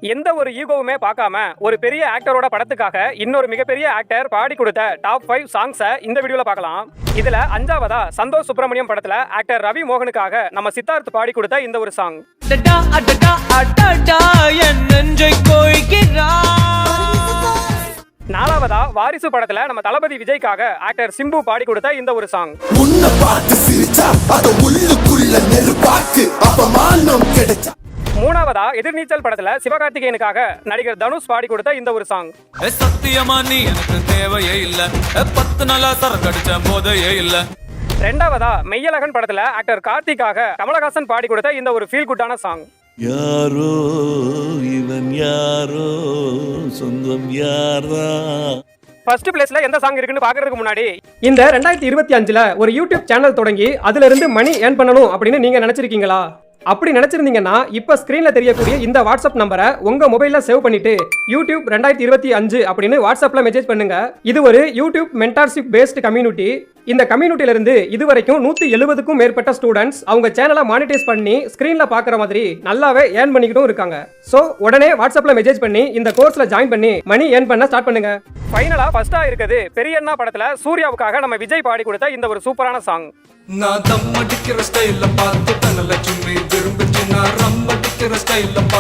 எந்த ஒரு ஈகோவுமே பார்க்காம ஒரு பெரிய ஆக்டரோட படத்துக்காக இன்னொரு மிகப்பெரிய ஆக்டர் பாடி கொடுத்த டாப் 5 சாங்ஸை இந்த வீடியோல பார்க்கலாம். இதுல அஞ்சாவதா சந்தோஷ் சுப்ரமணியம் படத்துல ஆக்டர் ரவி மோகனுக்காக நம்ம சித்தார்த் பாடி கொடுத்த இந்த ஒரு சாங். நாலாவதா வாரிசு படத்துல நம்ம தளபதி விஜய்க்காக ஆக்டர் சிம்பு பாடி கொடுத்த இந்த ஒரு சாங். மூணாவதா எதிர்நீச்சல் படத்துல சிவகார்த்திகேயனுக்காக நடிகர் தனுஷ் பாடி கொடுத்த இந்த ஒரு சாங். ரெண்டாவதா மெய்யழகன் படத்துல ஆக்டர் கார்த்திக்காக கமலஹாசன் பாடி கொடுத்த இந்த ஒரு ஃபீல் குட்டான சாங். யாரோ இவன் யாரோ சொந்தம் யாரா. ஃபர்ஸ்ட் பிளேஸ்ல எந்த சாங் இருக்குன்னு பாக்குறதுக்கு முன்னாடி இந்த 2025ல ஒரு யூடியூப் சேனல் தொடங்கி அதுல இருந்து மணி ஏர்ன் பண்ணணும் அப்படின்னு நீங்க நினைச்சிருக்கீங்களா? அப்படி நினைச்சிருந்தீங்கன்னா இப்ப ஸ்கிரீன்ல தெரியக்கூடிய இந்த வாட்ஸ்அப் நம்பரை உங்க மொபைல்ல சேவ் பண்ணிட்டு யூடியூப் 2025 அப்படின்னு வாட்ஸ்அப்ல மெசேஜ் பண்ணுங்க. இது ஒரு யூடியூப் மென்டார்ஷிப் பேஸ்ட் கம்யூனிட்டி. இந்த கம்யூனிட்டில இருந்து இதுவரைக்கும் 170க்கும் மேற்பட்ட ஸ்டூடெண்ட்ஸ் அவங்க சேனலை மானிட்டைஸ் பண்ணி ஸ்கிரீன்ல பாக்குற மாதிரி நல்லாவே ஏர்ன் பண்ணிக்கிட்டும் இருக்காங்க. சோ உடனே வாட்ஸ்அப்ல மெசேஜ் பண்ணி இந்த கோர்ஸ்ல ஜாயின் பண்ணி மணி ஏர்ன் பண்ண ஸ்டார்ட் பண்ணுங்க. ஃபைனலா ஃபர்ஸ்டா இருக்குது பெரியண்ணா படத்துல சூர்யாவுக்காக நம்ம விஜய் பாடி கொடுத்த இந்த ஒரு சூப்பரான சாங். நான் தம் அடிக்கிற ஸ்டைல்ல பார்த்து தனல சும்மி விரும்பிச்சு நான் ரம் அடிக்கிற ஸ்டைல்ல பார்த்து